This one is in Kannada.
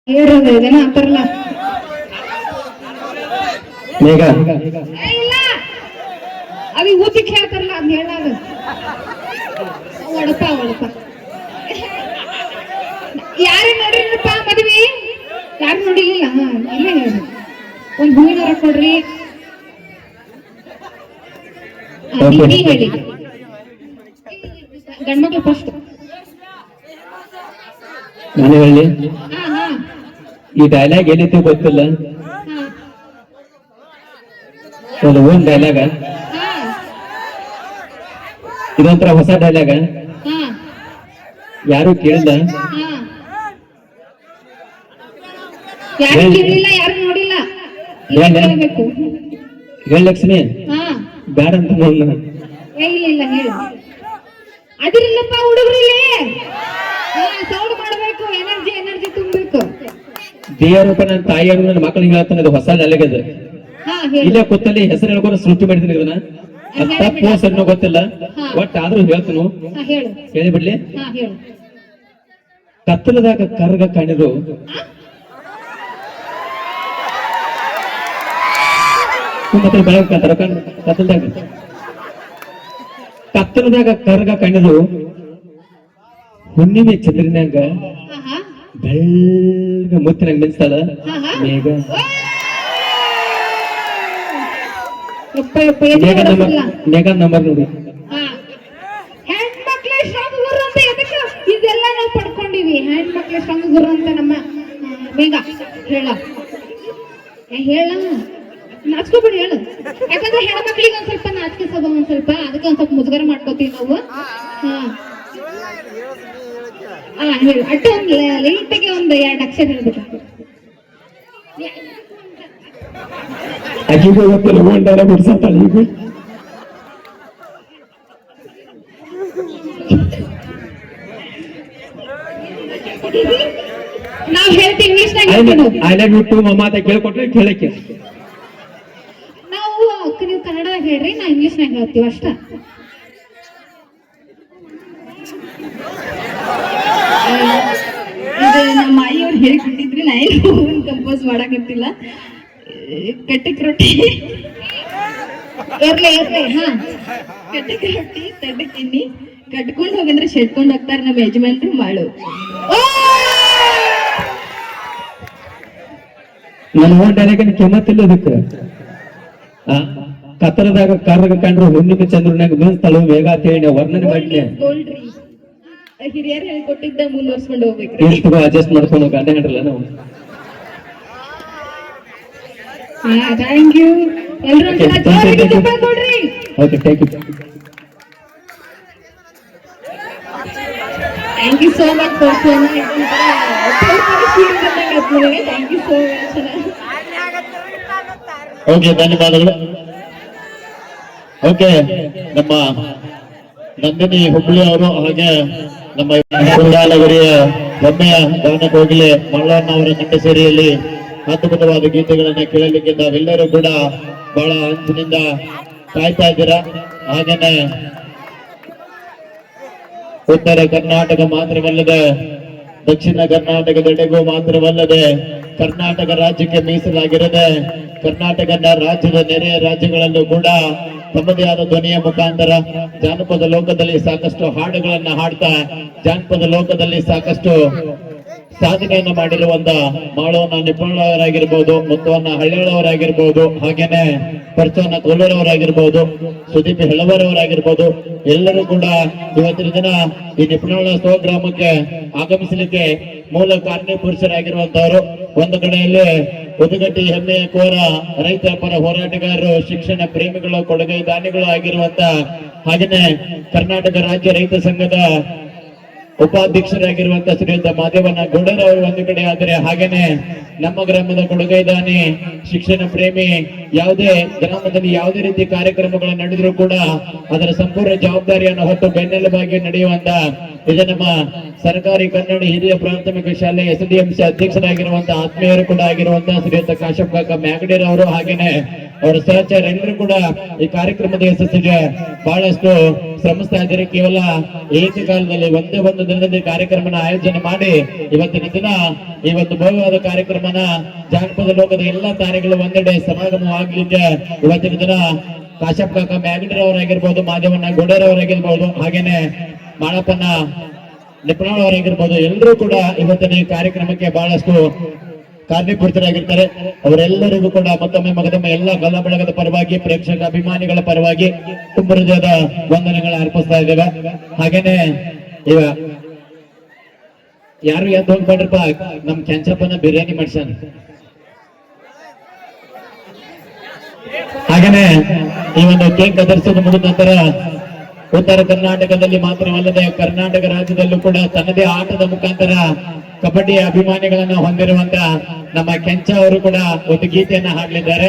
ಹೇಳೋದು ಇದೇನ ಅಂತಾರಲ್ಲ ಮೇಘ ಇಲ್ಲ ಅದು ಊಚಿಕ್ ಹೇಳ್ತಾರಲ್ಲ ಅದ್ ಹೇಳೋದು ಒಡಪ ಒಡಪ ಯಾರು ನೋಡಿರಪ್ಪ ಮದ್ವಿ ಯಾರು ನೋಡಿಲಿಲ್ಲ ಇಲ್ಲೇ ಹೇಳಿ ಒಂದ್ ಹೂವಿನ ಹೊರ ಕೊಡ್ರಿ ಹೇಳಿ ಗಂಡ್ಮಕ್ಳು ಫಸ್ಟ್ ನಾನು ಹೇಳಿ ಹಾ ಹಾ ಈ ಡೈಲಾಗ್ ಏನೈತಿ ಗೊತ್ತಿಲ್ಲ ಒಂದು ಓನ್ ಡೈಲಾಗ ಹಾ ಇದೊಂಥರ ಹೊಸ ಡೈಲಾಗ ಹಾ ಯಾರು ಕೇಳಿಲ್ಲ ಹಾ ಯಾರು ಕೇಳಿಲ್ಲ ಯಾರು ನೋಡಿಲ್ಲ ಹೇಳ್ಬೇಕು ಹೇಳ ಲಕ್ಷ್ಮಿ ಹಾ ಬ್ಯಾಡ ಅಂತ ನೋಡ್ಲ ಇಲ್ಲ ಇಲ್ಲ ಹೇಳು ಅದಿರಲ್ಲಪ್ಪ ಹುಡುಗರಲ್ಲಿ ಸೌಂಡ್ ಮಾಡ್ಬೇಕು ಎನರ್ಜಿ ಎನರ್ಜಿ ತುಂಬಬೇಕು ದೇವರಪ್ಪ ನನ್ನ ತಾಯಿ ನನ್ನ ಮಕ್ಕಳಿಗೆ ಹೇಳ್ತಾನೆ ಅದು ಹೊಸ ಡೈಲಾಗ್ ಅದು ಹಾ ಹೇಳು ಇಲ್ಲೇ ಕೂತಲ್ಲಿ ಹೆಸರು ಹೇಳ್ಕೊಂಡು ಸೃಷ್ಟಿ ಮಾಡಿದ್ದೀನಿ ಇದನ್ನ ಅದ್ ತಪ್ಪು ಸರಿನೋ ಗೊತ್ತಿಲ್ಲ ಒಟ್ಟು ಆದ್ರೂ ಹೇಳ್ತನು ಹಾ ಹೇಳು ಹೇಳಿಬಿಡ್ಲಿ ಹಾ ಹೇಳು ಕತ್ತಲದಾಗ ಕರ್ಗ ಕಾಣಿರು ಮತ್ತೆ ಬೆಳಗ್ತಾರ ಕತ್ತಲದಾಗ ಕರ್ಗ ಕಾಣಿರು ಹುಣ್ಣಿಮೆ ಚಂದ್ರನ್ಯಾಗ ಹಾ ಹಾ ಬೆಳ್ಳಗ ಮುತ್ತಿನಾಗ ಮಿಂಚ್ತಾಳ ಮೇಘ ಯಪ್ಪ ಯಪ್ಪ ಮೇಘ ನಂಬರ್ ನೋಡಿ ಹೆಣ್ಮಕ್ಳೇ ಶ್ರಮ ಗುರು ಅಂತ ಎದಕ್ಕೆ ಇದೆಲ್ಲ ನಾವು ಪಡ್ಕೊಂಡಿವಿ ಹೆಣ್ಮಕ್ಳೇ ಶ್ರಮ ಗುರು ಅಂತ ನಮ್ಮ ಬೇಗ ಹೇಳ ಹೇಳ ನಾಚ್ಕೋಬೇಡಿ ಹೇಳು ಯಾಕಂದ್ರೆ ಹೆಣ್ಮಕ್ಳಿಗೆ ಒಂದ್ ಸ್ವಲ್ಪ ನಾಚಿಕೆ ಸ್ವಭಾವ ಒಂದ್ ಸ್ವಲ್ಪ ಅದಕ್ಕೆ ಒಂದ್ ಸ್ವಲ್ಪ ಮುಜುಗರ ಮಾಡ್ಕೋತೀವಿ ನಾವು ಹೇಳು ಅಟ್ಟು ಒಂದ್ ಲೈಟಿಗೆ ಒಂದ್ 2 ಅಕ್ಷರ ಹೇಳ್ಬೇಕು ಅಜಿಗೂ ಗೊತ್ತಿಲ್ಲ ಓಂಡಾರ ಬಿಡ್ಸತ್ತಾಳೆ ಈಗ ನಾವ್ ಹೇಳ್ತೀವಿ ಇಂಗ್ಲಿಷ್ನಾಗ ಹೇಳ್ತೀವಿ ಐ ಲವ್ ಯು ಟು ಮಮ್ಮ ಅಂತ ಕೇಳ್ಕೊಟ್ರೆ ಕೇಳಕ್ಕೆ ನಾವು ನೀವು ಕನ್ನಡದಾಗ ಹೇಳ್ರಿ ನಾ ಇಂಗ್ಲಿಷ್ನಾಗ ಹೇಳ್ತೀವಿ ಅಷ್ಟ ಇದು ನಮ್ಮ ಆಯಿಯವ್ರು ಹೇಳ್ಕೊಟ್ಟಿದ್ರಿ ನಾ ಏನು ಕಂಪೋಸ್ ಮಾಡಕತ್ತಿಲ್ಲ ಕಟ್ಟಕ್ ರೊಟ್ಟಿ ಇರ್ಲಿ ಇರ್ಲಿ ಹಾ ಕಟ್ಟಕ್ ರೊಟ್ಟಿ ತಡ್ಡಕ್ ಎಣ್ಣಿ ಕಟ್ಕೊಂಡ್ ಹೋಗಂದ್ರೆ ಶೆಟ್ಕೊಂಡ್ ಹೋಗ್ತಾರ ನಮ್ಮ ಯಜಮಾನ್ರು ಮಾಡು ನನ್ನ ಓನ್ ಡೈಲಾಗ್ ಕೆಮ್ಮತ್ತಿಲ್ಲ ಅದಕ್ಕೆ ಕತ್ತಲದಾಗ ಕರ್ಗ ಕಂಡ್ರು ಹುಣ್ಣಿಮೆ ಚಂದ್ರನಾಗ ಮಿಂಚ್ತಾಳು ಮೇಘ ಅಂತ ಹೇಳಿ ವರ್ಣನೆ ಮಾಡಿದ್ದೆ ಗೋಲ್ಡ್ರಿ ಹಿರಿಯರು ಹೇಳ್ಕೊಟ್ಟಿದ್ದ ಮುಂದುವರ್ಸ್ಕೊಂಡು ಹೋಗ್ಬೇಕ್ರಿ ಎಷ್ಟು ಅಡ್ಜಸ್ಟ್ ಮಾಡ್ಕೊಂಡು ಗಂಡ ಹೆಂಡ್ರಲ್ಲ ನಾವು ಥ್ಯಾಂಕ್ ಯು ಎಲ್ಲರೂ ಕೊಡ್ರಿ okay thank you thank you so much for thank you so much okay ಧನ್ಯವಾದಗಳು. ಓಕೆ ನಮ್ಮ ನಂದಿನಿ ಹುಬ್ಬಳ್ಳಿ ಅವರು ಹಾಗೆ ನಮ್ಮ ಕುಂದಾಲಗಿರಿಯ ಹೆಮ್ಮೆಯ ಗಾನ ಕೋಗಿಲೆ ಮಲ್ಲಣ್ಣ ಅವರ ಕಂಠ ಸೇರಿಯಲ್ಲಿ ಅದ್ಭುತವಾದ ಗೀತೆಗಳನ್ನ ಕೇಳಲಿಕ್ಕೆ ನಾವೆಲ್ಲರೂ ಕೂಡ ಬಹಳ ಅಂಚಿನಿಂದ ಕಾಯ್ತಾ ಇದ್ದೀರಾ. ಹಾಗೇನೆ ಉತ್ತರ ಕರ್ನಾಟಕ ಮಾತ್ರವಲ್ಲದೆ ದಕ್ಷಿಣ ಕರ್ನಾಟಕದೆಡೆಗೂ ಮಾತ್ರವಲ್ಲದೆ ಕರ್ನಾಟಕ ರಾಜ್ಯಕ್ಕೆ ಮೀಸಲಾಗಿರದೆ ಕರ್ನಾಟಕ ರಾಜ್ಯದ ನೆರೆಯ ರಾಜ್ಯಗಳಲ್ಲೂ ಕೂಡ ತಮ್ಮದೇ ಆದ ಧ್ವನಿಯ ಮುಖಾಂತರ ಜಾನಪದ ಲೋಕದಲ್ಲಿ ಸಾಕಷ್ಟು ಹಾಡುಗಳನ್ನ ಹಾಡ್ತಾ ಜಾನಪದ ಲೋಕದಲ್ಲಿ ಸಾಕಷ್ಟು ಸಾಧನೆಯನ್ನು ಮಾಡಿರುವಂತ ಮಾಳವನ್ನ ನಿಪುಣರಾಗಿರ್ಬೋದು, ಮುತ್ತವನ್ನ ಹಳ್ಳಿಯವರಾಗಿರ್ಬೋದು, ಹಾಗೇನೆ ಪರ್ಚವನ್ನ ಕೋಲೂರವರಾಗಿರ್ಬೋದು, ಸುದೀಪ್ ಹೆಳವರವರಾಗಿರ್ಬೋದು, ಎಲ್ಲರೂ ಕೂಡ ಇವತ್ತಿನ ದಿನ ಈ ನಿಪುಣಗಳ ಸ್ವಗ್ರಾಮಕ್ಕೆ ಆಗಮಿಸಲಿಕ್ಕೆ ಮೂಲ ಕಾರಣ ಪುರುಷರಾಗಿರುವಂತವರು. ಒಂದು ಕಡೆಯಲ್ಲಿ ಉದುಗಟ್ಟಿ ಹೆಮ್ಮೆಯ ಕೋರ ರೈತ ಪರ ಹೋರಾಟಗಾರರು, ಶಿಕ್ಷಣ ಪ್ರೇಮಿಗಳು, ಕೊಡುಗೈ ದಾನಿಗಳು ಆಗಿರುವಂತ ಹಾಗೇನೆ ಕರ್ನಾಟಕ ರಾಜ್ಯ ರೈತ ಸಂಘದ ಉಪಾಧ್ಯಕ್ಷರಾಗಿರುವಂತಹ ಶ್ರೀಯುತ ಮಾದೇವನ ಗೌಡರವರು ಒಂದು ಕಡೆ ಆದರೆ, ಹಾಗೇನೆ ನಮ್ಮ ಗ್ರಾಮದ ಕೊಡುಗೈದಾನಿ, ಶಿಕ್ಷಣ ಪ್ರೇಮಿ, ಯಾವುದೇ ಗ್ರಾಮದಲ್ಲಿ ಯಾವುದೇ ರೀತಿ ಕಾರ್ಯಕ್ರಮಗಳು ನಡೆದರೂ ಕೂಡ ಅದರ ಸಂಪೂರ್ಣ ಜವಾಬ್ದಾರಿಯನ್ನು ಹೊತ್ತು ಬೆನ್ನೆಲುಬಾಗಿ ನಡೆಯುವಂತ ಇದು ನಮ್ಮ ಸರ್ಕಾರಿ ಕನ್ನಡ ಹಿರಿಯ ಪ್ರಾಥಮಿಕ ಶಾಲೆ SDMC ಅಧ್ಯಕ್ಷರಾಗಿರುವಂತಹ ಆತ್ಮೀಯರು ಕೂಡ ಆಗಿರುವಂತಹ ಶ್ರೀಯುತ ಕಾಶಪ್ಪ ಮ್ಯಾಗಡೇರ್ ಅವರು, ಹಾಗೇನೆ ಅವರ ಸಹಚರ ಎಲ್ಲರೂ ಕೂಡ ಈ ಕಾರ್ಯಕ್ರಮದ ಯಶಸ್ಸಿಗೆ ಬಹಳಷ್ಟು ಶ್ರಮಿಸ್ತಾ ಇದ್ದಾರೆ. ಕೇವಲ ಏಕಕಾಲದಲ್ಲಿ ಒಂದೇ ಒಂದು ದಿನದಲ್ಲಿ ಕಾರ್ಯಕ್ರಮನ ಆಯೋಜನೆ ಮಾಡಿ ಇವತ್ತಿನ ದಿನ ಈ ಒಂದು ಭವ್ಯವಾದ ಕಾರ್ಯಕ್ರಮನ ಜಾನಪದ ಲೋಕದ ಎಲ್ಲಾ ತಾರೆಗಳು ಒಂದೆಡೆ ಸಮಾಗಮವಾಗ್ಲಿಕ್ಕೆ ಇವತ್ತಿನ ದಿನ ಕಾಶ್ಯಪ್ ಕಾಕ ಮ್ಯಾಗಡರವರಾಗಿರ್ಬೋದು, ಮಾದೇವಣ್ಣ ಗೋಡೇರವರಾಗಿರ್ಬೋದು, ಹಾಗೇನೆ ಮಾಳಪ್ಪನ ನಿಪುಣವರಾಗಿರ್ಬೋದು, ಎಲ್ಲರೂ ಕೂಡ ಇವತ್ತಿನ ಈ ಕಾರ್ಯಕ್ರಮಕ್ಕೆ ಬಹಳಷ್ಟು ಕಾರಣೀಭೂತರಾಗಿರ್ತಾರೆ. ಅವರೆಲ್ಲರಿಗೂ ಕೂಡ ಮತ್ತೊಮ್ಮೆ ಎಲ್ಲ ಗಲ್ಲ ಬಳಗದ ಪರವಾಗಿ, ಪ್ರೇಕ್ಷಕ ಅಭಿಮಾನಿಗಳ ಪರವಾಗಿ ತುಂಬ ಹೃದಯದ ವಂದನೆಗಳ ಅರ್ಪಿಸ್ತಾ ಇದ್ದೇವೆ. ಹಾಗೇನೆ ಈಗ ಯಾರು ಎದ್ದು ಹೋಗ್ಬೇಡ್ರಪ್ಪ, ನಮ್ ಕೆಂಚಪ್ಪನ ಬಿರಿಯಾನಿ ಮಾಡ್ಸಾನ. ಹಾಗೇನೆ ಈ ಒಂದು ಕೇಕ್ ಕತ್ತರಿಸೋದು ಮುಗಿದ ನಂತರ ಉತ್ತರ ಕರ್ನಾಟಕದಲ್ಲಿ ಮಾತ್ರವಲ್ಲದೆ ಕರ್ನಾಟಕ ರಾಜ್ಯದಲ್ಲೂ ಕೂಡ ತನ್ನದೇ ಆಟದ ಮುಖಾಂತರ ಕಬಡ್ಡಿ ಅಭಿಮಾನಿಗಳನ್ನ ಹೊಂದಿರುವಂತ ನಮ್ಮ ಕೆಂಚ ಅವರು ಕೂಡ ಒಂದು ಗೀತೆಯನ್ನ ಹಾಡಲಿದ್ದಾರೆ.